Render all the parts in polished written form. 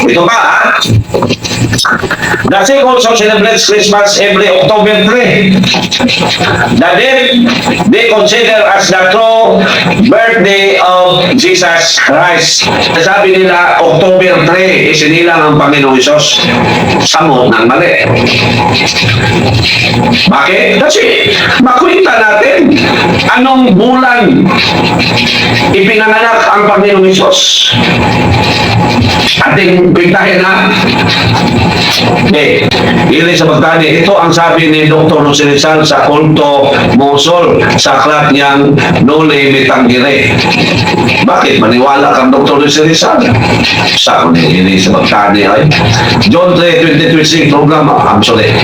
Ito pa, ha? The Sikh also celebrates Christmas every October 3. The date they consider as the true birthday of Jesus Christ. Sabi nila, October 3, isinilang ang Panginoong Isos. Samot ng mali. Bakit? Kasi makwenta natin anong bulan ipinanganak ang Panginoong Isos. Ating kwentahin na. Ili sa pagtani, ito ang sabi ni Dr. Rizal sa kulto Mosul sa aklat niyang Noli Me Tangere. Bakit? Maniwala kang Dr. Rizal? Sa ili sa pagtani ay John 3:20-26 programa, absolute.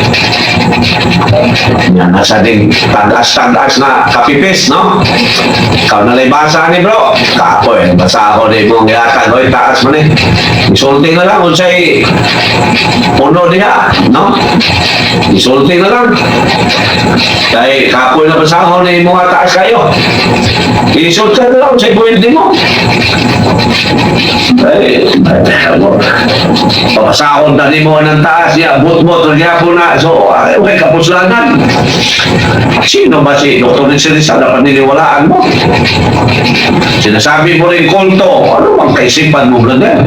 Yan, nasa ding tagas-tagas na kapipis, no? Ikaw na basa ni bro. Kapoy, basa ako ni mong yatan. Hoy, taas mo ni. Isulti na lang kung siya'y puno niya, no? Isulti na lang. Dahil kapoy na basa ako ni mga taas kayo. Isulti na lang kung siya'y pwede mo. Papasakot na ni mo ng taas niya, but-but niya po na. So, may kapuslanan. Sino ba si Dr. Rizal na paniniwalaan mo? Sinasabi mo rin kulto, ano bang kaisipan mo, brother?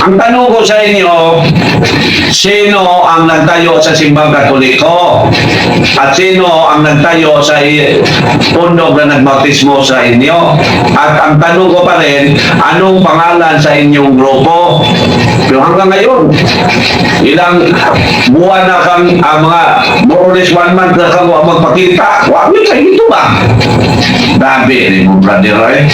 Ang tanong ko sa inyo, sino ang nagtayo sa simbang Katoliko? At sino ang nagtayo sa pundok na nagbautismo sa inyo? At ang tanong ko pa rin, anong pangalan sa inyong grupo? Pero hanggang ngayon, ilang buwan na kang mga more or less 1 month na kang magpakita. Wag yun kayo ito ba? Grabe rin mo, brother, eh.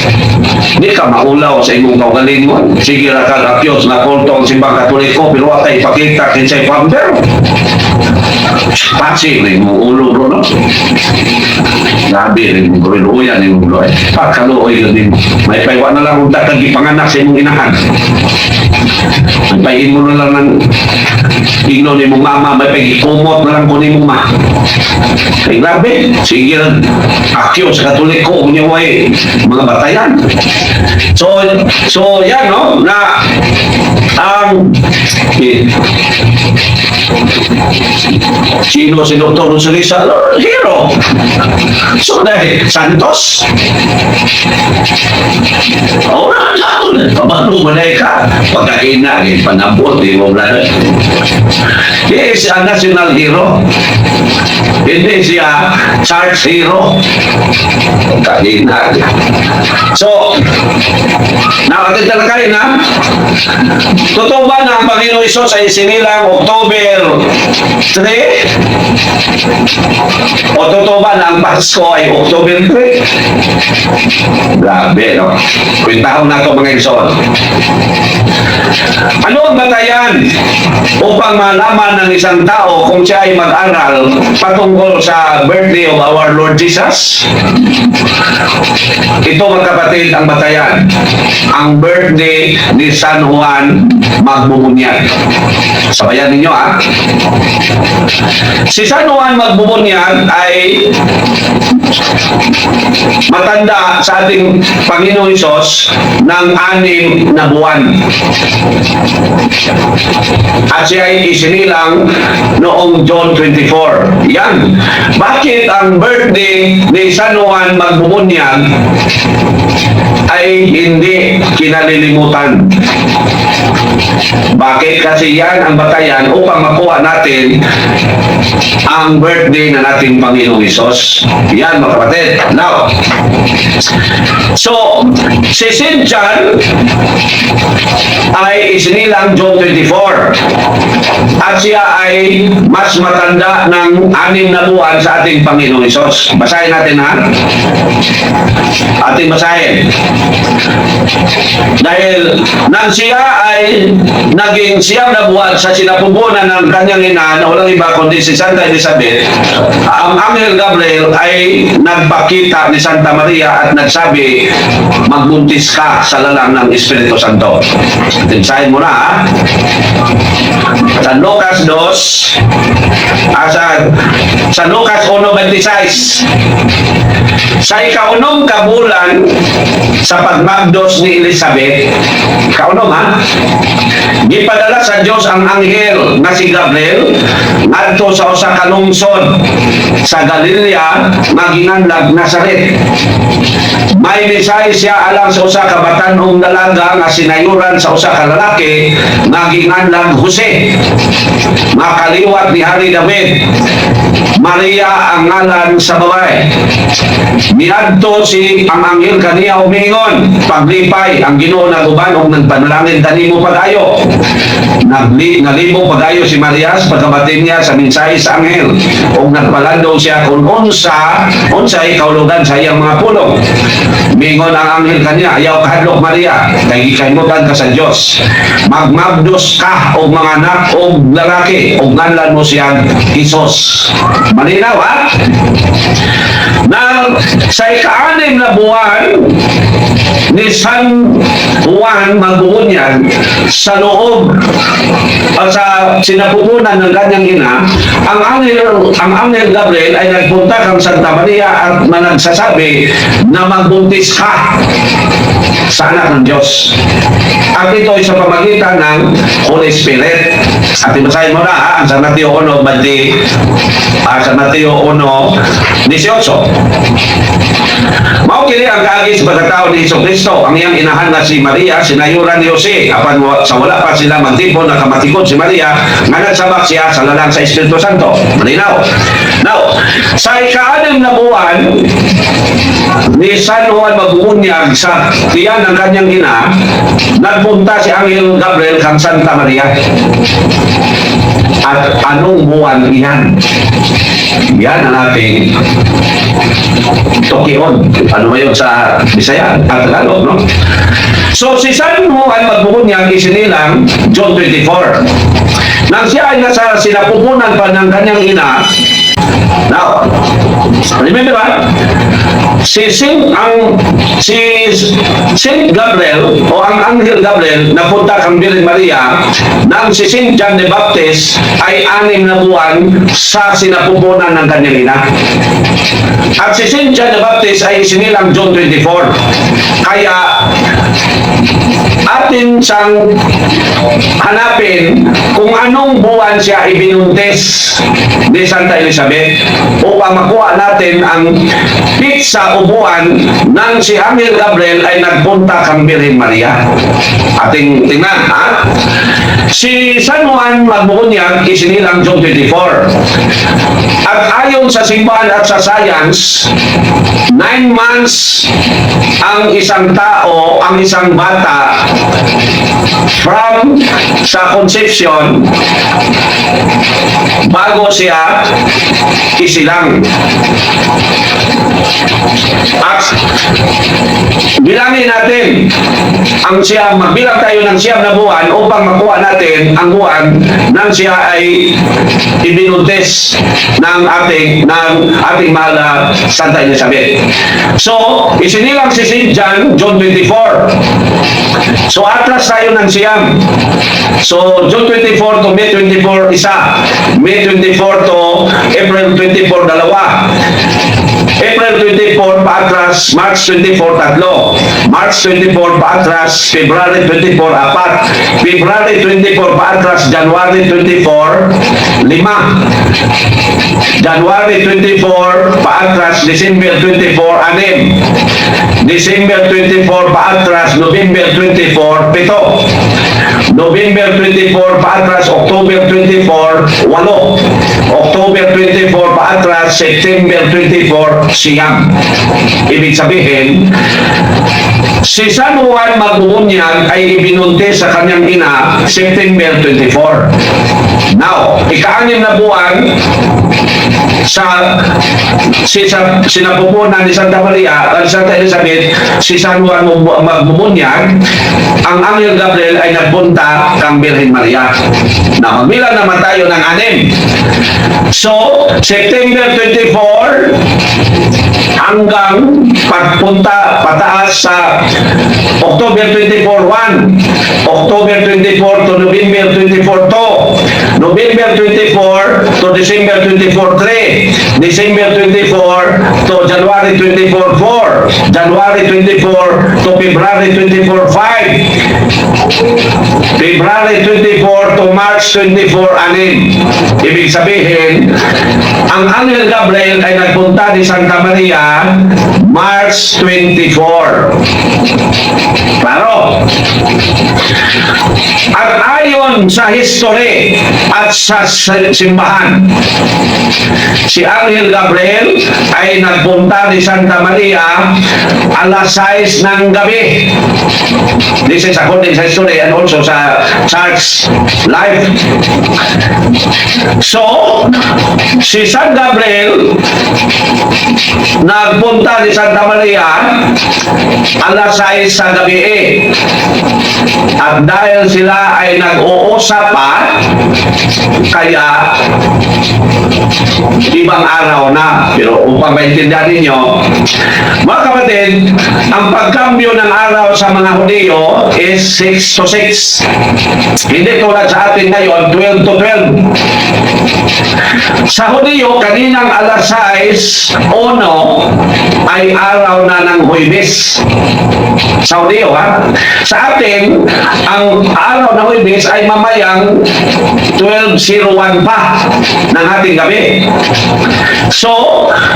Hindi ka maulaw sa imong kaugaling mo. Sige na kag-akyos na kulto ang simbang Katoliko, pero wag kayo ipakita kinsay founder. Pasi rin mo ulo, bro, no? Grabe rin mo, bro. Uyan rin mo, bro, eh. Pagkaluoy yun din. May paiwa na lang kung tatagipanganak sa imong inahan. May pahin mo na lang ng igno ni mong mama, may pag-ikumot na lang ko ni mong ma. Ay, grabe. Sige lang. Akyo sa Katoliko, kung niyo ay mga batayan. So yan, no? Na ang sino si Dr. Rizal? Hero. So dahil Santos. Oo na, pabalo mo na ka. Pagkaina, panabot, di mo na. He is a national hero. Hindi siya church hero. Pagkaina. So, nakatid na kayo na. Totoo ba na ang Panginoon Isos ay sinilang October 3? O totoo ba na ang Pasko ay October 3? Grabe, no? Kwentahon na ito mga Ison. Ano ang batayan upang malaman ng isang tao kung siya ay mag-aral patungkol sa birthday of our Lord Jesus? Ito mga kapatid ang batayan. Ang birthday ni San Juan Magbubunyag. Sabayan ninyo, ha? Si San Juan Magbubunyag ay matanda sa ating Panginoong Isos ng 6 na buwan. At siya ay isinilang noong John 24. Yan. Bakit ang birthday ni San Juan Magbubunyag ay hindi kinalilimutan? Bakit? Kasi yan ang batayan upang makuha natin ang birthday na nating Panginoong Isos. Yan mga kapatid. Now, so, si St. John ay isinilang John 24. At siya ay mas matanda ng 6 na buwan sa ating Panginoong Isos. Basahin natin, ha? Ating basahin. Dahil nang siya ay naging 9 na buwan sa sinapupunan ng kanyang ina na walang iba kundi si Santa Elizabeth, ang Anghel Gabriel ay nagpakita ni Santa Maria at nagsabi, magbuntis ka sa lalang ng Espiritu Santo. Tinsahin basahin mo na, ha? Sa Lucas 2, sa Lucas 1:26, sa ikaunong kabulan sa pagmagdos ni Elizabeth, kaunom ha, gipadala sa Diyos ang anghel nga si Gabriel ngadto sa usa ka lungsod sa Galilea nga ginganlag Nazaret. May misay siya alang sa usa ka batanong dalaga nga sinayuran sa usa ka lalaki nga ginganlag Jose, makaliwat ni Hari David. Maria ang ngalan sa babae. Miadto si ang anghel kaniya umingon, paglipay ang Ginoo naguban og nagpanalangin kanimo pagayo. Nalimo pagayo si Maria sa pagkabatin niya sa mensahe sa anghel ug nagpalandong siya kung unsay kaulugan sa iyang mga pulong. Mingon ang anghel kaniya, ayaw kahadlok Maria, kay gikaymutan ka sa Dios. Magmagdos ka og mga anak og lalaki ug nganlan mo siya Jesus. Malinaw ha? Na sa ika-6 na buwan ni San Juan Magbubunyag sa loob sa sinapupunan ng kanyang ina, ang anghel Gabriel ay nagpunta kang Santa Maria at nagsasabi na magbuntis ka sa anak ng Diyos. At ito ay sa pamagitan ng Holy Spirit. At ibasahin mo na ha, ang sa Mateo 1:18. Sa Mateo 1:18. Mao kini ang kaagi sa pagkatao ni Jesucristo. Ang iyang inahan na si Maria, sinayuran ni Jose. Apan sa wala pa sila magtipon, nakamatikod si Maria, nga nagsabak siya sa lalang sa Espiritu Santo. Malinaw. Now, sa ika-6 na buwan ni San Juan Magbubunyag sa tiyan ng kanyang ina, nagpunta si Anghel Gabriel kang Santa Maria. At anong buwan iyan? Yan ang ating Tokyon. Ano ba yun sa Bisaya at Tagalog, no? So, si San Juan Magbubunyag isinilang John 24. Nang siya ay nasa sinapupunan pa ng kanyang ina, now, remember ba? Si Saint Gabriel o ang Anghel Gabriel napunta kang Virgin Maria nang si Saint John the Baptist ay 6 na buwan sa sinapupunan ng kanyang ina. At si Saint John the Baptist ay isinilang John 24. Kaya atin siyang hanapin kung anong buwan siya ibinuntis ni Santa Elizabeth upang makuha natin ang pitsa o buwan nang si Anghel Gabriel ay nagpunta kang Birhen Maria. Ating tingnan, ha? Si San Juan Magbubunyag isinilang June 24. At ayon sa simbahan at sa science, 9 months ang isang tao, ang isang bata from sa conception bago siya isilang. At bilangin natin ang siyam, magbilang tayo ng siyam na buwan upang makuha natin ang buwan nang siya ay ibinuntis ng ating mahal na Santa Elizabeth. So, isinilang si St. John, June 24. So, atras tayo ng siyam. So, June 24 to May 24, isa. May 24 to April 24, dalawa. April 24 paatras, March 24 tatlo, March 24 paatras, February 24 apat, February 24 paatras, January 24 lima, January 24 paatras, December 24 anim, December 24 paatras, November 24 pito, November 24 paatras, October 24 walo, October 24 paatras, September 24 siyam. Ibig sabihin, si San Juan Magbubunyag ay ibinuntis sa kanyang ina September 24. Now, ika-6 na buwan sa sinapupunan ni Santa Maria at Santa Elizabeth, si San Juan Magbubunyag, ang Anghel Gabriel ay nagpunta kang Birhen Maria. Na magbilang naman tayo ng 6. So, September 24 hanggang pagpunta pataas sa October 24 1, October 24 December 24 to December 24, 3. December 24 to January 24, 4. January 24 to February 24, 5. February 24 to March 24, 6. Ibig sabihin, ang Angel Gabriel ay nagpunta ni Santa Maria March 24. Klaro? At ayon sa history at sa simbahan, si Angel Gabriel ay nagpunta ni Santa Maria alas 6 ng gabi. This is according sa history and also sa church life. So, si San Gabriel nagpunta ni Santa Maria alas 6 sa gabi at dahil sila ay nag-uusap pa, kaya ibang araw na. Pero upang maintindihan ninyo, mga kapatid, ang pagkambyo ng araw sa mga Hudiyo is 6 to 6. Hindi tulad sa atin ngayon, 12 to 12. Sa Hudiyo, kaninang alas 6, 1 ay araw na ng Huwebes. Sa Hudiyo, ha? Sa atin, ang araw ng Huwebes ay mamayang 12:01 pa ng ating gabi. So,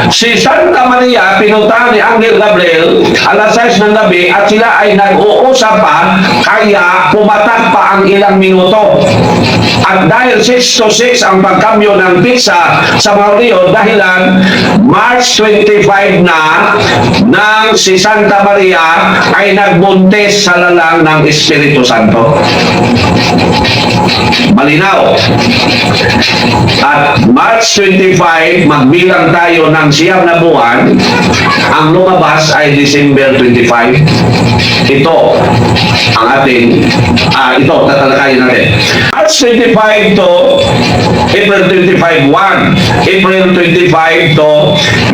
si Santa Maria, pinuntahan ni Angel Gabriel alas 6 ng gabi at sila ay nag-uusap pa, kaya pumatak pa ang ilang minuto. At dahil 6 to 6 ang pagkambyo ng pizza sa mga Hudiyo, dahilan March 25 na nang si Santa Maria ay nagbuntis sa lalang ng Espiritu Santo. Malinaw. At March 25, magbilang tayo ng 9 na buwan, ang lumabas ay December 25. Ito ang ating, ito, tatalakayin natin. March 25 to April 25, 1. April 25 to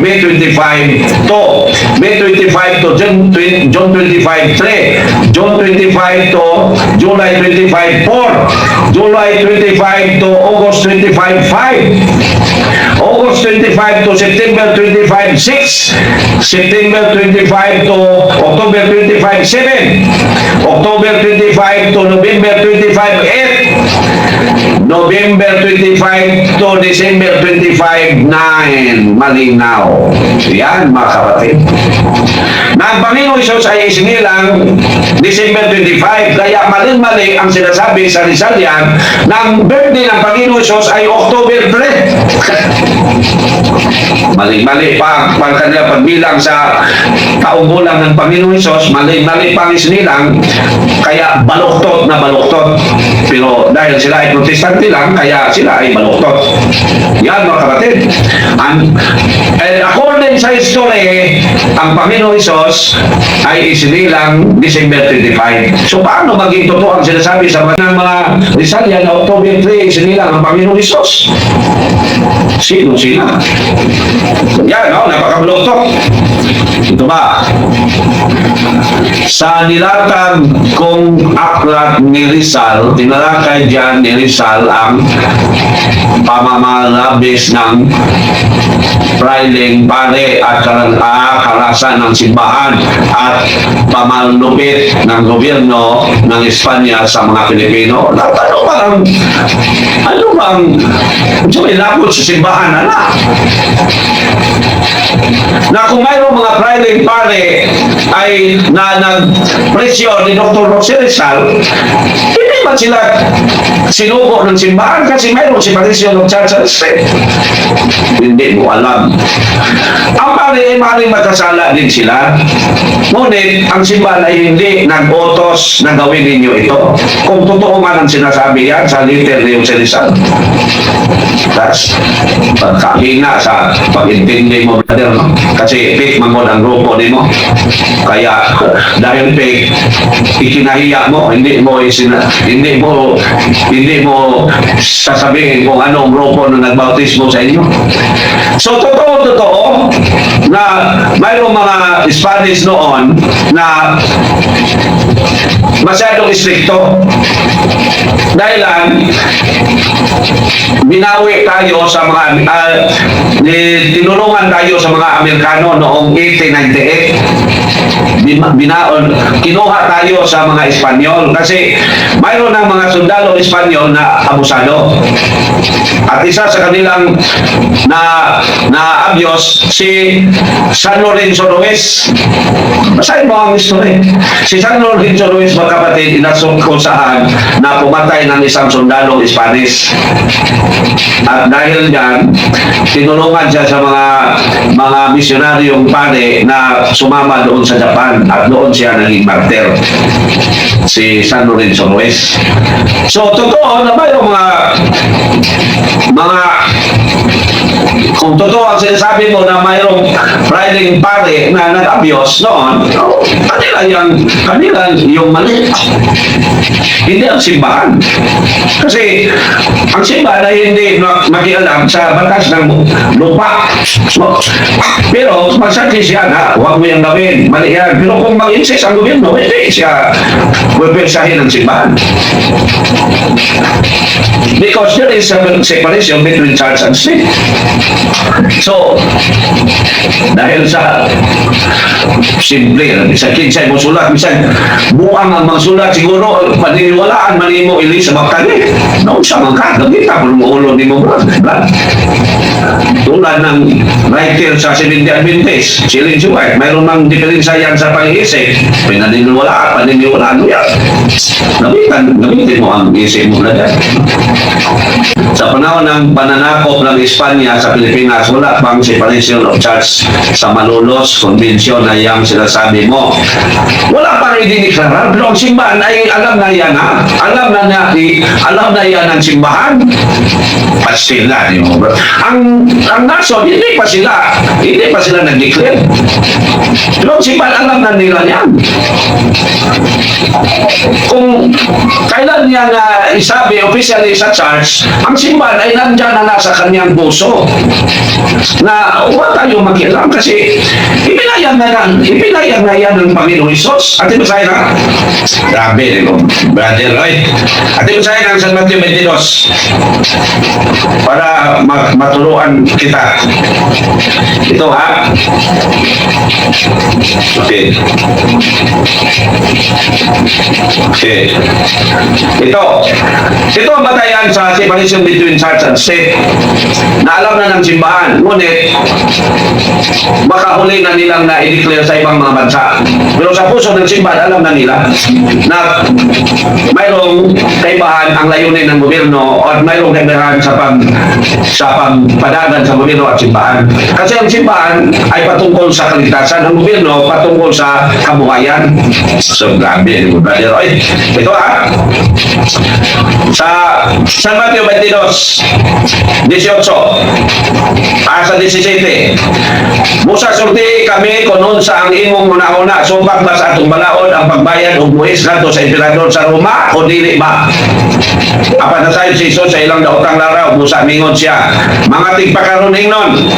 May 25, 2. May 25 to June 25, 3. June 25 to July 25, 4. July 25 to August 25, 5. August 25 to September 25, 6. September 25 to October 25, 7. October 25 to November 25, 8. November 25 to December 25, 9. Malinaw. Yan, mga kapatid. Na ang Panginoon Isus ay isinilang December 25. Kaya mali-mali ang sinasabi sa Rizalian na ang birthday ng Panginoon Isus ay October 3. Mali-mali pa ang kanila pagbilang sa taong gulang ng Panginoon Isus. Mali-mali pa ang isinilang. Kaya baluktot na baluktot. Pero dahil sila ay protestante lang, kaya sila ay baluktot. Yan, mga kapatid. According sa history, ang Panginoon Isus ay isinilang December 25. So paano maging totoo ang sinasabi sa mga Rizalian na October 3 isinilang ang Panginoon Isus? Sino sila? Yan, no? Napakabaluktot. Ito ba? Sa nilatag kong aklat ni Rizal, tinalakay dyan ni Rizal ang pamamalabis ng Frailing Pare at karasan ng simbahan at pamalupit ng gobyerno ng Espanya sa mga Pilipino. Ano bang may labot sa simbahan na kung mayroong mga Frailing Pare ay na nag-presyo ni Dr. Jose Rizal, hindi man sila sinuko ng simbahan kasi mayroong si Patricio ng Church and State. Hindi mo alam. Ang pare ay maaaring magkasala din sila. Ngunit ang simbahan ay hindi nag-utos na gawin ninyo ito. Kung totoo man ang sinasabi yan sa letter ni Jose Rizal. That's pagkahina sa pag-intindi mo, brother, no? Kasi fake man mo ang grupo din mo. Kaya dahil fake, ikinahiya mo, hindi mo sasabihin kung anong grupo na nagbautismo sa inyo. So totoo na mayroong mga Spanish noon na masyadong istrikto. dahilan binawi tayo sa mga tinulungan tayo sa mga Amerikano noong 1898. Kinuha tayo sa mga Espanyol kasi mayroon ng mga sundalo Espanyol na abusado. At isa sa kanilang na abyos si San Lorenzo Ruiz. Basahin mo ang history. Si San Lorenzo Ruiz, mga kapatid, inasok kung saan na pumatay ng isang sundalo Spanish. At dahil dyan, tinulungan siya sa mga misyonaryong pare na sumama doon sa Japan at doon siya naging martyr, si San Lorenzo Ruiz. So, totoo na ba yung kung totoo ang sinasabi mo na mayroong riding pare na nag-abuse noon, kanila yung mali. Hindi ang simbahan. Kasi ang simbahan ay hindi makialam sa batas ng lupa. Pero magsakis siya na huwag mo yung gawin. Mali yan. Pero kung mag-insist ang gobyerno, hindi siya pwede ng simbahan. Because there is a separation between church and state. So, dahil sa simple, sa kinsay mo sulat, minsan buang ang mga sulat, siguro paniniwalaan mali mo ili sa magkali. Noon sa mga kita kung muulo ni mo brad. Tulad ng writer sa 70 Adventist, si Ellen G. White, mayroon mang diferensya yan sa pag-iisip. Paniniwalaan mo yan. Gamitin mo ang isip mo na yan. Sa panahon ng pananakop ng Espanya sa Pilipinas, wala pang separation of church sa Malolos Convention na yung sinasabi mo. Wala pang idiniklarar, pero ang simbahan ay alam na yan, ha? Alam na yan ang simbahan. Pastila, di mo. Ang nason, hindi pa sila nag-declare. Pero ang simbahan, alam na nila yan. Kung kailan niya na isabi officially sa church, ang simbahan ay nandyan na nasa kanyang puso na huwag tayo makialam kasi ipinayag na yan ng Panginoong Isos. At ibasahin na, grabe, brother, right? At ibasahin na sa Matthew 22 para maturuan kita. Ito, ha? Okay. Ito ang batayan sa separation between church and state na alam na ng simbahan. Ngunit, makahuli na nilang na-declare sa ibang mga bansa. Pero sa puso ng simbahan, alam na nila na mayroong kaibahan ang layunin ng gobyerno at mayroong kaibahan sa pagpadagan sa gobyerno at simbahan. Kasi ang simbahan ay patungkol sa kaligtasan, ang gobyerno patungkol sa kabuhayan. So, grabe, brother. Oy, ito, ha? Sa San Mateo 22, 18, sa 17, Musa sulti kami kunon sa ang imong una-una, sumpag ba sa atong balaod ang pagbayad o buhis nato sa emperador sa Roma o dili ba? Apat na tayo si Isos sa ilang daotang laraw, Musa mingon siya, mga tigpakaroning nun,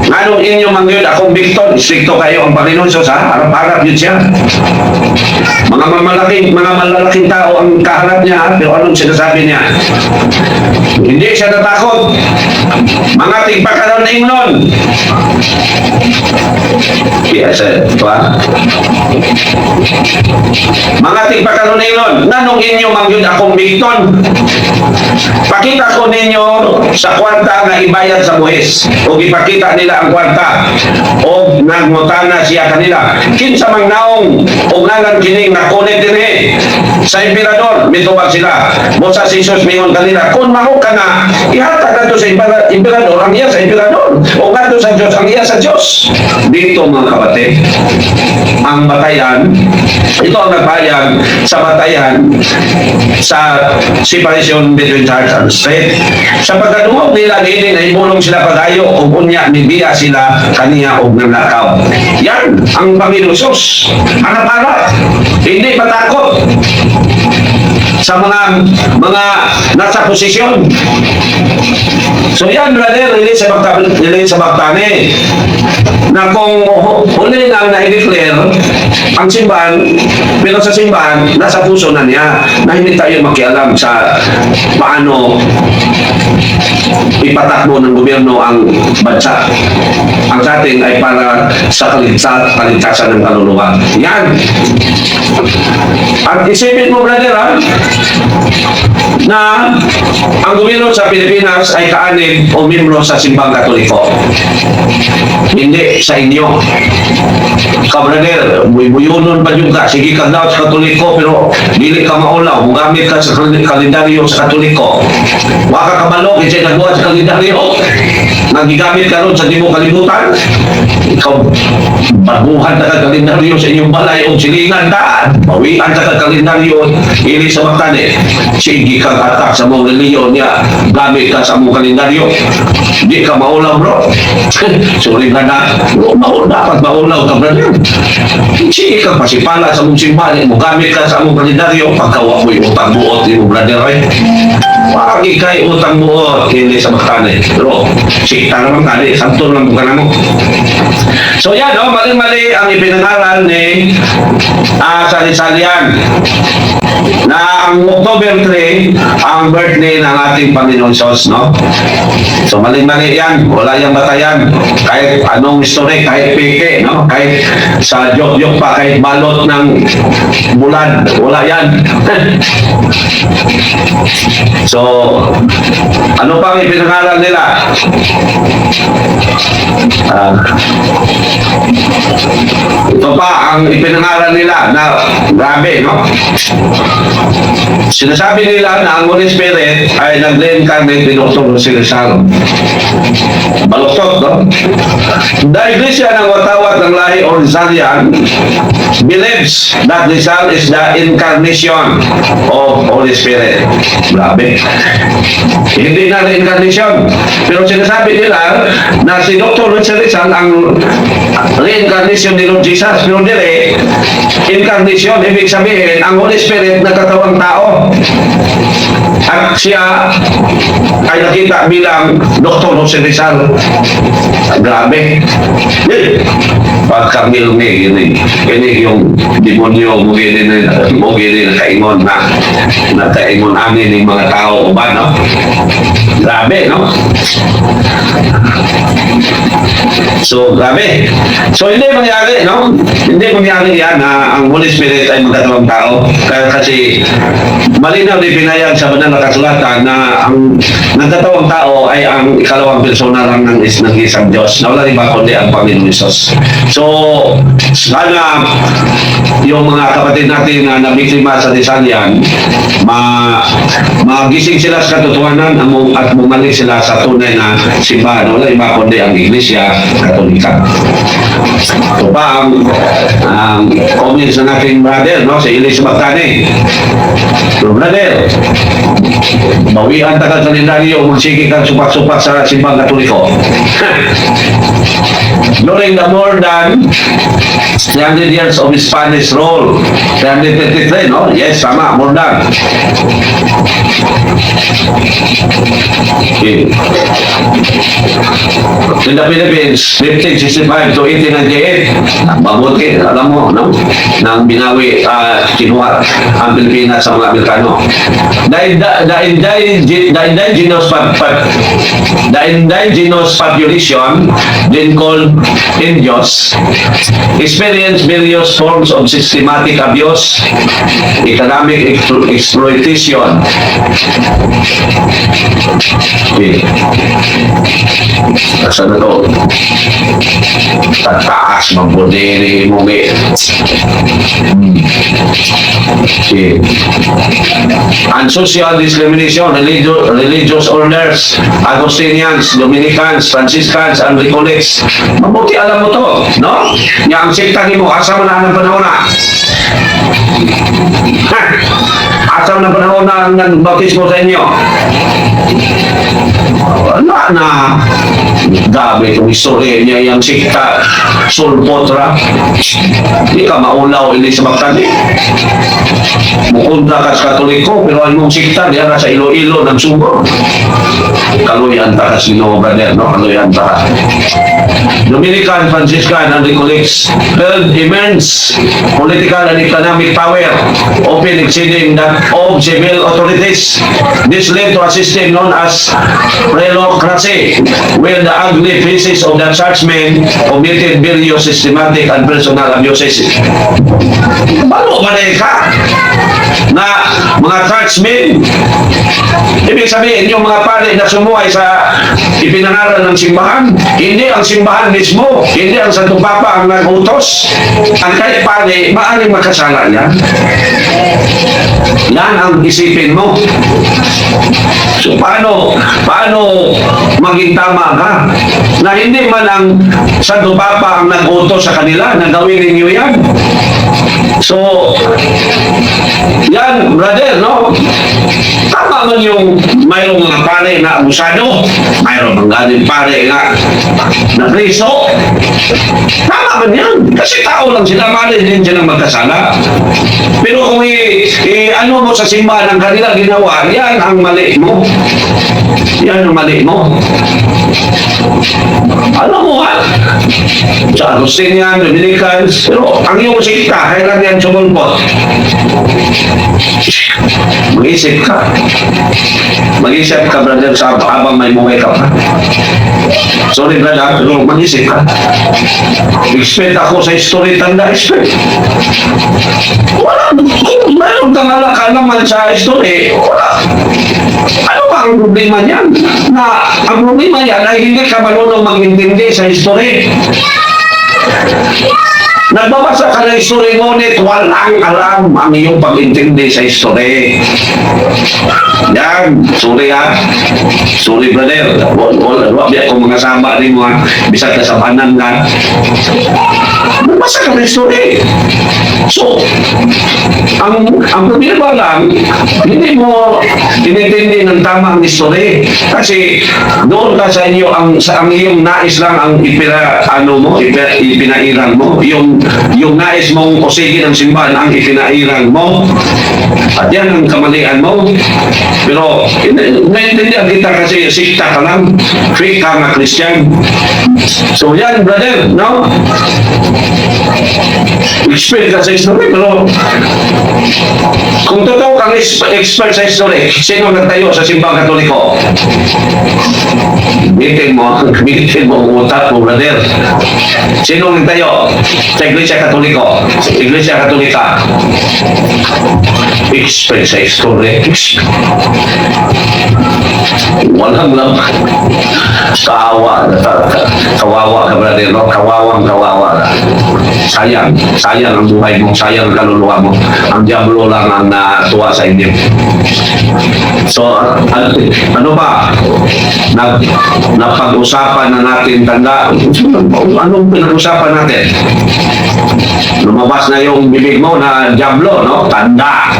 anong inyo mangyod akong Victor, istrikto kayo ang Panginoon Isos, ha? Harap-harap yun siya. Mga malalaking tao ang kaharap niya, ha? Pero anong sinasabi niya? Hindi siya natakot. Mga tigpakaroning nun. Yes, pa. Mga tigpakaroning nun, nanong inyo mangyod akong Victor, pakita ko ninyo sa kwarta nga ibayad sa buhis o ipakita nila ang kwarta o nagmutana siya kanila kinsa mang naong o ngalan kining nakunit din sa emperador mitubag sila mo sa Jesus mingon kanila kung maho ka na ihatag nato sa emperador ang iya sa emperador o nato sa Diyos ang iya sa Diyos. Dito mga kapatid, ang batayan, ito ang nagbayag sa batayan sa separation between church and state. Sa pagkaduhog nila nini na ibulong sila pagayo o unya nibiya sila kaniya og nanakaw. Yan ang Panginoon Sus. Hanap-hanap, hindi patakot. sa mga nasa posisyon. So yan, brother, relate sa Bactane na kung huli lang na i-declare ang simbahan, pero sa simbahan, nasa puso na niya na hindi tayo makialam sa paano ipatakbo ng gobyerno ang bansa. Ang sa atin ay para sa kaligtasan ng kaluluwa. Yan. At isipin mo, brother, ha, na ang gobyerno sa Pilipinas ay kaanib o membro sa simbang Katoliko. Hindi sa inyo. Ka, brother, buyunon pa yung ka. Sige ka daw sa Katoliko, pero dili ka maulaw. Mugamit ka sa kalendaryo sa Katoliko. Waka kabalo, kasi nagbuhat sa kalendaryo. Nagigamit ka ron sa di mo kalimutan. Ikaw, baguhan na ka kalendaryo sa inyong balay o silingan ka. Bawian ka kalendaryo, ili sa Bactane. Sige kang atak sa mga reliyon niya. Gamit ka sa mga kalendaryo. Di ka maulaw, bro. Sorry na na. Dapat maulaw ka, brother. Sige kang pasipala sa mong simbahan mo. Gamit ka sa mga kalendaryo. Pagkawa mo yung utang buot mo, brother. Wag ikay utang buot. Hindi sa Bactane. Pero, sikta naman kali. Santo naman ka na mo. So yan, no? Mali-mali ang ipinangaral ni Sali-Salian na ang October 3 ang birthday ng ating Panginoon Sos, no? So mali-mali yan, wala yung batayan kahit anong story, kahit peke, no? Kahit sa joke-joke pa, kahit balot ng bulan, wala yan. So ano pang ipinangaral nila? Ito pa ang ipinangaral nila na grabe, no? Sinasabi nila na ang Holy Spirit ay nag-reincarnate ni Dr. Jose Rizal. Baluktot, no? The Iglesia ng watawat ng lahi o Rizalian believes that Rizal is the incarnation of Holy Spirit. Grabe. Hindi na reincarnation. Pero sinasabi nila na si Dr. Jose Rizal ang reincarnation ni Lord Jesus. Pero dire, incarnation, ibig sabihin, ang Holy Spirit nagkatawang tao. At siya ay nakita bilang Dr. Jose Rizal. Grabe. Pagkamil ni, ini yung demonyo mo gini na kaingon na kaingon amin ng mga tao o ba, no? Grabe, no? So, grabe. So, hindi mangyari, no? Hindi mangyari yan na ang Holy Spirit ay magkatawang tao. Kasi malinaw din pinayag sa banal na kasulatan na ang nagkatawang tao ay ang ikalawang persona lang ng isang Diyos. Na wala rin ba kundi ang Panginoon Hesus. So, sana yung mga kapatid natin na nabiktima sa Rizalian, magising sila sa katotohanan at bumalik sila sa tunay na simbahan. Wala rin ba kundi ang Iglesia Katolika. Ito pa ang comments na natin brother, no? Sa Ilis Bactane. So, brother, bawian tagal kalendaryo, magsige kang supak-supak sa simbang Katoliko. During the more than 300 years of Spanish rule, 333, no? Yes, tama, more than. Okay. In the Philippines, 1565 to 1898, mabuti, alam mo, no? Nang binawi, kinuha ang Pilipinas sa mga Amerikano. The indigenous population, then called Indios, experienced various forms of systematic abuse, economic exploitation. Okay. Asa na to? Tataas, magbudiri, muli. Okay. And social discrimination, religious orders, Agustinians, Dominicans, Franciscans, and Recollects. Mabuti alam mo to, no? Yang ang sikta mo, asa mo na ng panahon na. Asam na panahon na nagbautismo sa inyo? Wala na. Gabi itong istorya niya yung sikta Sulpotra. Hindi ka maulaw hindi sa magtani. Mukunta ka sa Katoliko pero ang mong sikta diya ka sa Iloilo ng Subo. Kaluyan ta ka sino, brother, no? Kaluyan ta. Dominican, Franciscan, and Nicolaites held immense political and economic power, often exceeding that of civil authorities. This led to a system known as prelocracy, where the ugly faces of the churchmen committed various systematic and personal abuses. Paano ba ka na mga churchmen? Ibig sabihin, yung mga pare na sumuhay sa ipinangaral ng simbahan, hindi ang simbahan mismo, hindi ang Santo Papa ang nag-utos. Ang kahit pare, maaaring makasala yan. Yan ang isipin mo. So paano maging tama ka? Na hindi man ang Santo Papa ang nag-utos sa kanila na gawin ninyo yan. So, yan, brother, no? Tama man yung mayroong mga pare na abusado, mayroong mga galing pare na preso. Tama man yan. Kasi tao lang sila, pare din silang magkasala. Pero kung ano mo sa simbahan ang kanila ginawa, yan ang mali mo. Yan ang mali mo. Alam mo ha? Sa Agustinian, Dominicans, pero ang iyong sikta, kailan yan sumulpot? Mag-isip ka. Mag-isip ka, brother, sa habang may buhay ka pa. Sorry, brother, pero mag-isip ka. Expect ako sa history, tanda, expect. Wala. Mayroon kang alaman sa history. Wala. Ano ba ang problema niyan? Na ang problema niyan ay hindi ka marunong mag-intindi sa history. Nagbabasa ka ng history ngunit walang alam ang iyong pag-intindi sa history. Yan, sorry ha. Sorry brother. Wala akong mga sama rin mo ha. Bisag ka sa panan ka. Nagbabasa ka ng history. So, ang problema lang, hindi mo tinitindi ng tama ang history. Kasi doon ka sa inyo, ang iyong nais lang ang ipinairang mo. Yung nais mong kusigi ng simbahan ang ipinairang mo. At yan ang kamalian mo. Pero, naintindihan kita kasi sikta ka lang. Fake ka nga Christian. So yan, brother, no? Expert ka sa history, pero kung totoo kang expert sa history, sino nagtayo sa simbang Katoliko? Bitin mo ang utak mo, brother. Sino nagtayo sa Iglesia Katoliko? Sa Iglesia Katolika? Expert sa history. Walang lang. Kawawa ka, brother, no? Kawawa ka. Sayang ang buhay mo, sayang ang kaluluwa mo. Ang diablo lang ang natuwa sa inyo. So, ano ba? Napag-usapan na natin, tanda. Anong pinag-usapan natin? Lumabas na yung bibig mo na diablo, no? Tanda.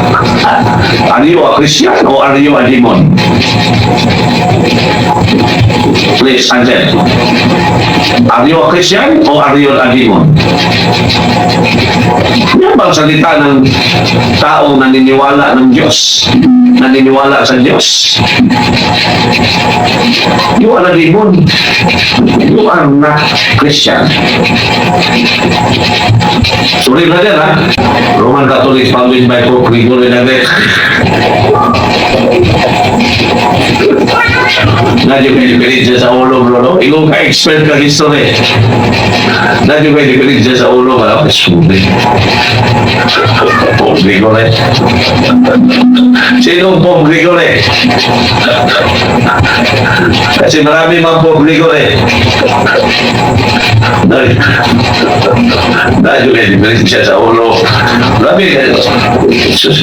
Are you a Christian or are you a demon? Please answer. Are you a Christian or are you a demon? Yan bang salita ng taong naniniwala ng Diyos? Naniniwala sa Diyos? You are a demon. You are not Christian. Sorry, brother, ha? Roman Catholic founded by Pope Gregory the Nadyo kayo dipilit dyan sa ulo, bro. Ikaw ka expert ka history. Nadyo kayo dipilit dyan sa ulo, bro. Subi. Pope Gregory. Sino Pope Gregory? Kasi marami mga Pope Gregory. Nadyo kayo dipilit dyan sa ulo. Marami kayo.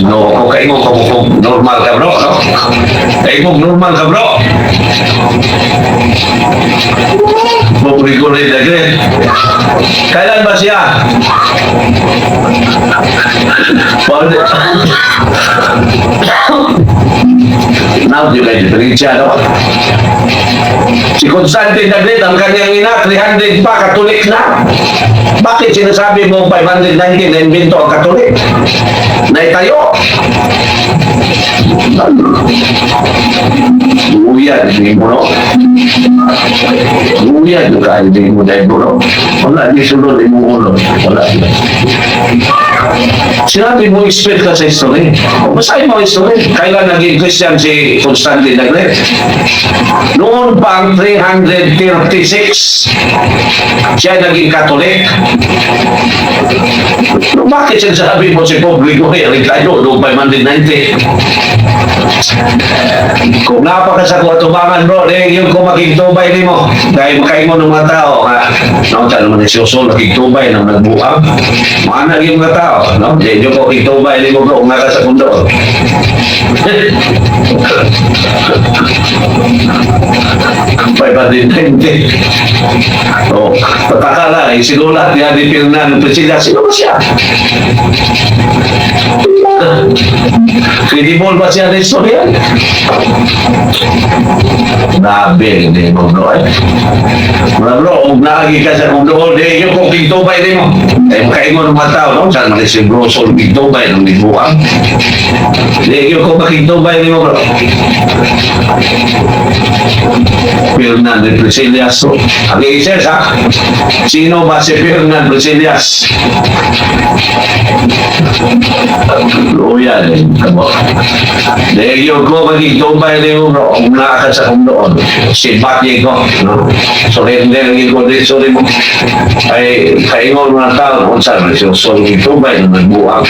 No, kayo mo normal ka, bro. No? Kayo mo normal ka, bro. Gregory the Great. Kailan ba siya? Now, di ba yung siya, no? Si Constantine the Great, ang kanyang ina, 300 pa, Katolik na. Bakit sinasabi mo 519 na invento ang Katolik? Naitayo. Uyan, hindi mo, no? Uyan, kahit hindi mo dahil mo, no? Wala, di sunod, di mo ulo. Wala. Sinabi mo, expert ka sa history. Basahin mo history. Kailan naging Christian si Constantine the Great? Noon pang 336, siya naging Katolik. No, bakit sinasabi mo si Pope Gregory ang tayo noong 590? Kung napaka sa kuwatubangan, bro, yung kung makikitubay ni mo, dahil makain mo ng mga tao, ha? No, saan naman si Osol, makikitubay ng nagbuang. Mga naging mga tao, no? Hindi nyo ko kitubay ni mo, bro, nga ka sa kundo. Pa'y ba din, hindi. O, patakala, isinulat niya ni Fernando Pesilla, sino ba siya? Credible ba siya na istorya? Nabi, hindi mo bro eh. Mga bro, kung naagi ka sa kung doon, di yung kung pigtubay din mo. Eh, makain mo ng mga tao, no? Saan man si bro, so pigtubay ng libuang. Di yung kung pigtubay din mo bro. Fernando Pesilias. So, ang isis ha? Sino ba si Fernando Pesilias? O yan eh. Di yung kung pigtubay din mo bro, kung nakaka sa kung doon, si Batye ko, no? Surrender ng ko din, sorry mo. Ay, kaingon mga tao, kung saan, so itubay na nagbuang.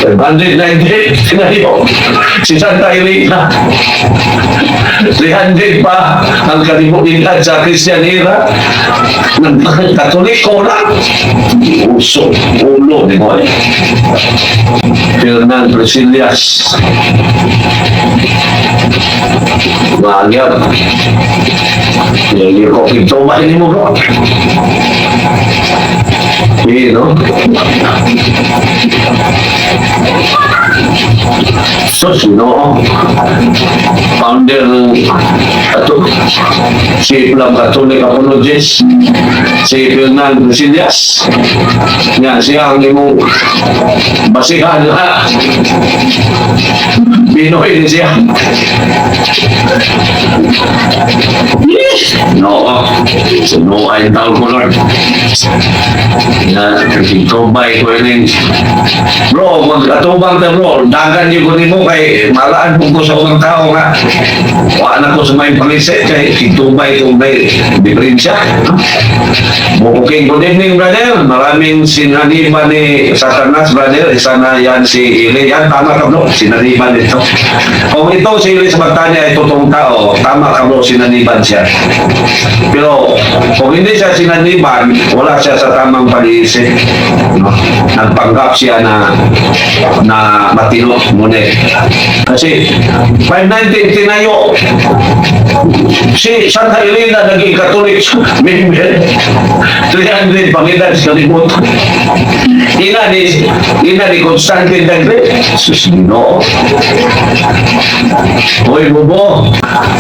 598, sinayo, si Santa Elena. 300 pa ang kalimutan sa Christian era. Ng Katoliko na. Uso, ulo, di mo eh. Fernando Pesilias. Magyab. Hindi ko kitubay ni mo bro. Hindi, no? So, sino? Founder ng si Catholic Apologists, si Fernando Pesilias. Yan, siya ang imong basihan ha. Pinoy din siya. No, no ay tawag ko Lord. Na kitubay ko rin. Bro, mag-atubang na bro, dagan niyo ko mo kay malaan po ko sa mga tao nga. Wala ko sa may palisit kay kitubay kong may diferensya. Buking good evening brother, maraming sinaniba ni Satanas brother, isa na yan si Ili. Yan, tama ka bro, sinaniban ito. Kung ito si Ili sa Magtanya ay totoong tao, tama ka bro, sinaniban siya. Pero kung hindi siya sinaniban, wala siya sa tamang pag-iisip. No? Nagpanggap siya na matino ngunit. Kasi 519 tinayo si Santa Elena naging Catholic member 300 pangedad sa kalimutan. Ina ni Constantine the Great. Susino. Hoy Bobo,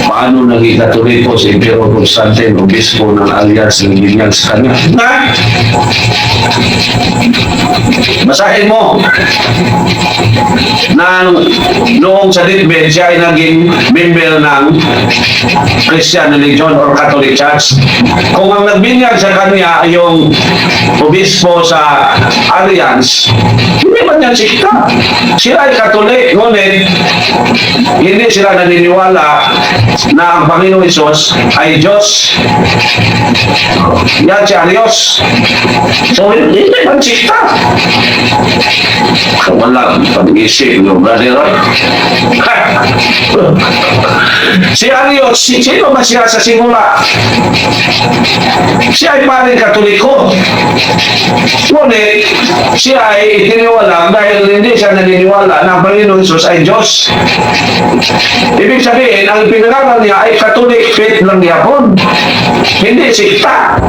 paano naging Katoliko si Emperor Constantine, obispo ng Alliance ng Linyag sa kanya? Na? Basahin mo. Noong sa Litbed, siya ay naging member ng Christian religion or Catholic Church. Kung ang nagbinyag sa kanya yung obispo sa Alliance, hindi man yan sikta. Sila ay Catholic, ngunit hindi sila naniniwala na ang Panginoong Hesus ay Diyos. Yan si Arios. So, hindi man sikta. Walang pag-isip yung brother. Si Arios, sino ba siya sa simula? Siya ay paring Katoliko. Ngunit, siya ay itiniwala dahil hindi siya naniniwala na ang Panginoon Jesus ay Diyos. Ibig sabihin, ang pinangalan niya ay Catholic faith lang yapon. Hindi sikta.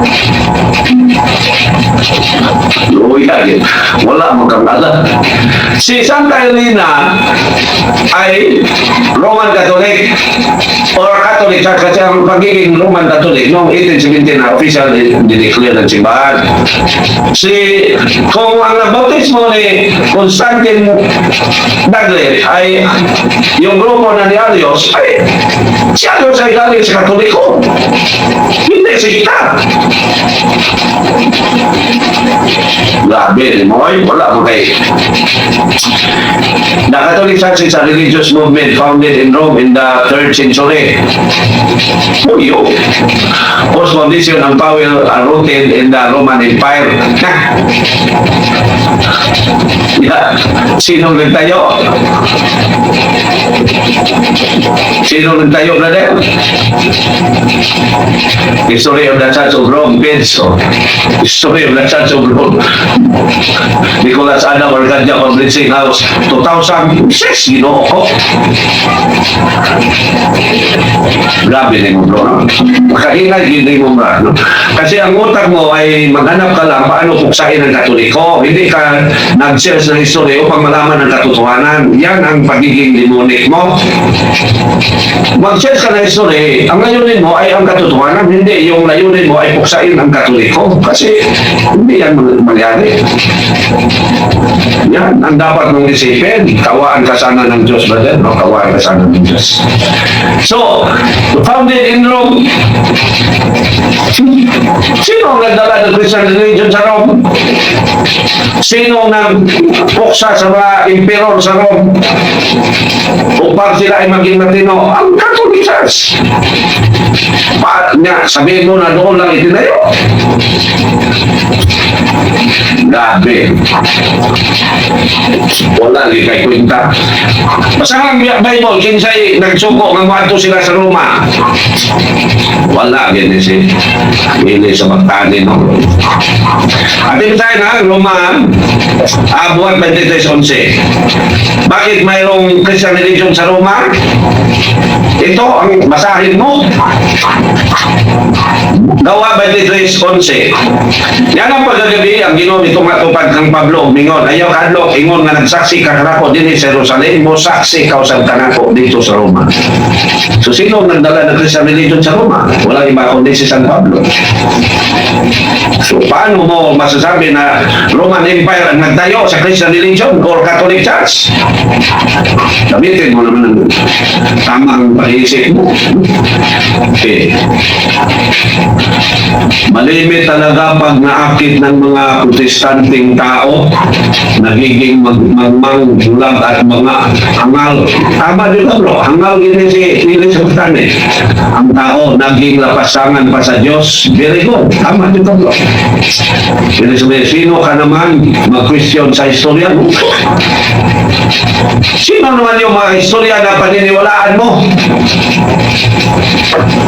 Luya, wala mong kamala. Si Santa Elena ay Roman Catholic or Catholic Church kasi ang pagiging Roman Catholic noong 1817 na official dineclare ng simbahan. Kung ang nagbautismo ni Constantine Dagle ay yung grupo na ni Arios, ay si Arios ay galing sa Katoliko. Hindi sikta. Grabe, wala mo kayo. The Catholic Church is a religious movement founded in Rome in the 3rd century. Puyo. Whose foundation and power are rooted in the Roman Empire. Yeah. Sinong nagtayo? Sinong nagtayo, brother? History of the Church of Rome, page. History of the Church of Rome. Nicholas Adam Arcadia Publishing House, 2006, ginoo ko. Grabe na mo, bro. Makahinay, hindi mo, bro. Kasi ang utak mo ay maghanap ka lang paano puksain ang Katoliko. Hindi ka nag-share sa history upang malaman ang katotohanan. Yan ang pagiging demonic mo. Mag-share ka na history, ang layunin mo ay ang katotohanan, hindi yung layunin mo ay puksain ang Katoliko. Kasi hindi yan mangyari. Yan ang dapat mong isipin. Kawaan ka sana ng Diyos, brother. No? Kawaan ka sana ng Diyos. So, founded in Rome. Sino ang nagdala ng Christian religion sa Rome? Sino ang nagpuksa sa mga emperor sa Rome upang sila ay maging matino? Ang Catholic Church. Sabihin mo na doon lang itinayo. Grabe. Wala li kay kwenta. Basahan ang Bible, kinsay nagsuko ng mga sila sa Roma. Wala, ganyan si Mili sa magtani, no? At ito tayo na, Roma, buwan 23:11. Bakit mayroong Christian religion sa Roma? Ito ang basahin mo. Gawa 23:11. Yan ang pagkagabi, ang Ginoo nito matupad kang Pablo, mingon, ayaw kadlok, ingon nga nagsaksi ka kanako din sa Jerusalem, mo saksi ka usab kanako dito sa Roma. So sino ang nagdala ng Christian religion sa Roma? Wala iba kundi si San Pablo. So paano mo masasabi na Roman Empire ang nagtayo sa Christian religion or Catholic Church? Gamitin mo naman ang tamang pag-iisip mo. Okay. Malimit talaga pag naakit ng mga protestanting tao, nagiging magmanglag at mga hangal. Tama din ka, bro. Hangal gini si Elizabeth. Ang tao naging lapasangan pa sa Diyos. Very good. Tama din ka, bro. Elizabeth, sino ka naman mag-question sa istorya mo? Sino naman yung mga istorya na paniniwalaan mo?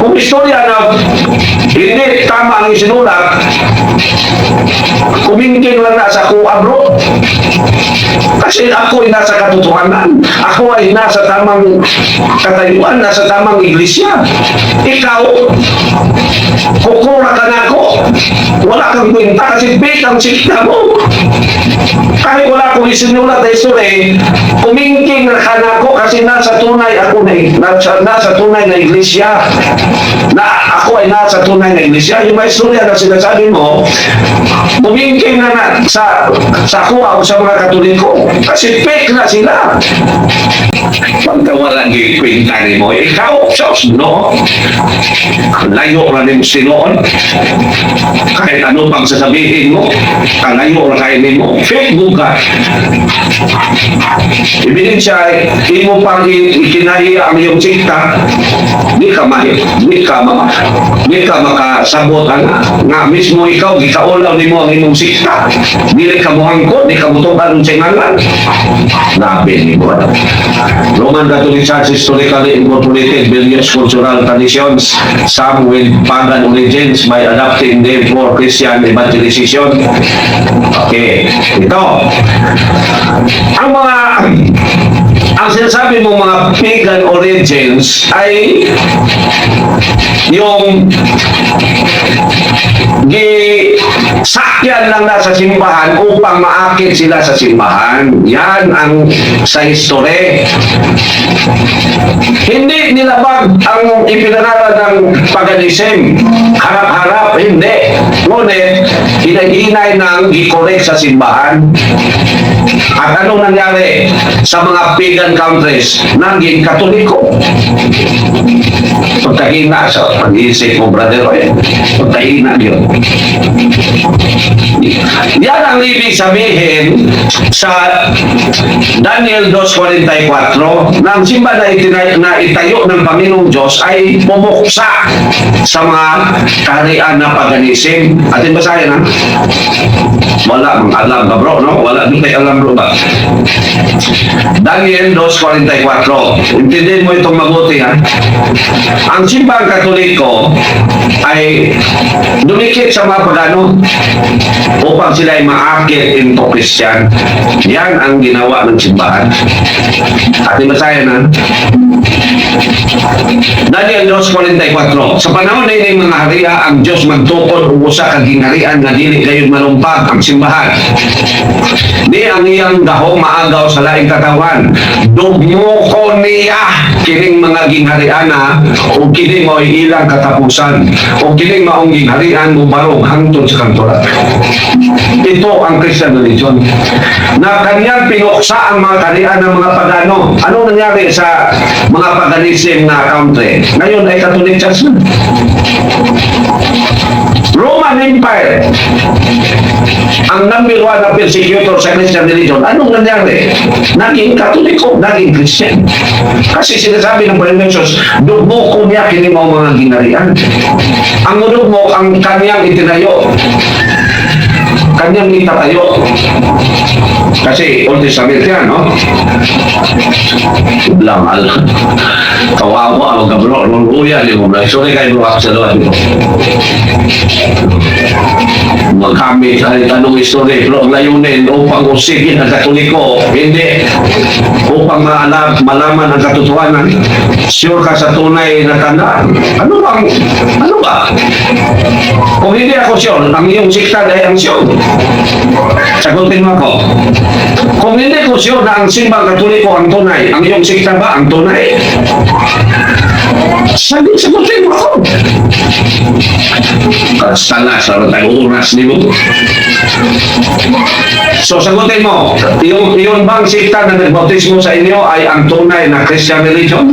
Kung istorya na hindi tama ang isinulat, kumingking lang na sa kuha, bro. Kasi ako ay nasa katotohanan. Ako ay nasa tamang katayuan, nasa tamang iglesia. Ikaw, kukura ka na ako. Wala kang kwenta kasi fake ang sikta mo. Kahit wala akong isinulat na isuri, kumingking na ka na ako kasi nasa tunay ako nasa tunay na iglesia. Na ako ay nasa tunay na iglesia. Yung may istorya na sinasabi mo, kumingking na sa kuha o sa mga Katoliko. Kasi fake na sila. Pagka walang kwenta ni mo, ikaw, Diyos, no? Layo na ni mo sinoon. Kahit ano pang sasabihin mo, kalayo na kayo ni mo. Fake buka. Ebidensya, hindi mo pang ikinahiya ang iyong sikta, di ka Di ka makasabot nga mismo ikaw, gikaulaw ni mo ang imong sikta. Dili ka mo hangkot, di ka mo tukan sa ngalan. Labi ni mo. Roman Catholic Church historically incorporated various cultural traditions, some with pagan origins by adapting them for Christian evangelization. Okay, ito. Ang sinasabi mo mga pagan origins ay yung sakyan lang na sa simbahan upang maakit sila sa simbahan. Yan ang sa history. Hindi nilabag ang ipinangaral ng paganism. Harap-harap, hindi. Ngunit, hinay-hinay ng gikorek sa simbahan. At anong nangyari sa mga pagan countries? Naging Katoliko. Pagkahina sa pag-iisip mo, brother, pagkahina yun. Yan ang ibig sabihin sa Daniel 2:44 na ang simba na itayo ng Panginoong Diyos ay pumuksa sa mga kaharian na paganism. Atin basahin, ha? Wala mang alam ba, bro, no? Wala din tayo alam, bro, ba? Daniel 2:44. Intindihin mo itong mabuti, ha? Ang simbang Katoliko ay dumikit sa mga pagano upang sila ay maakit into Christian. Yan ang ginawa ng simbahan. Ating basahin, ha? Daniel 2:44. Sa panahon na ini mga hariya, ang Diyos magtukod o usa kang gingharian na dili kayo malumpag ang simbahan. Di ang iyang dahong maagaw sa laing katawan. Dugmoko niya kining mga gingharian na o kining mo ilang katapusan o kining maong gingharian mo barong hangtod sa kantoran. Ito ang Christian religion na kanyang pinuksa ang mga kaharian ng mga pagano. Anong nangyari sa mga paganism na country? Ngayon ay Catholic Church na. Roman Empire ang number one na persecutor sa Christian religion. Anong nangyari? Naging Katoliko, naging Christian. Kasi sinasabi ng Panginoon, dugmo ko niya kini mga ginarian. Ang dugmo ang kanyang itinayo. Kanyang itatayo. Kasi Old Testament yan, no? Lamal. Kawawa ang gabro. Nungguya, di mo na. Sorry kayo mga sa luwa dito. Magkami sa tanong history, pero ang layunin upang usigin ang Katoliko, hindi upang malaman ang katotohanan. Sure ka sa tunay na tandaan. Ano ba? Kung hindi ako sure, ang iyong sikta ay ang sure. Sagutin mo ako. Kung hindi ko sure na ang simbang Katoliko ang tunay, ang iyong sikta ba ang tunay? Sagutin mo ako. Sana sa oras ni mo. So sagutin mo, yung bang sikta na nagbautismo sa inyo ay ang tunay na Christian religion?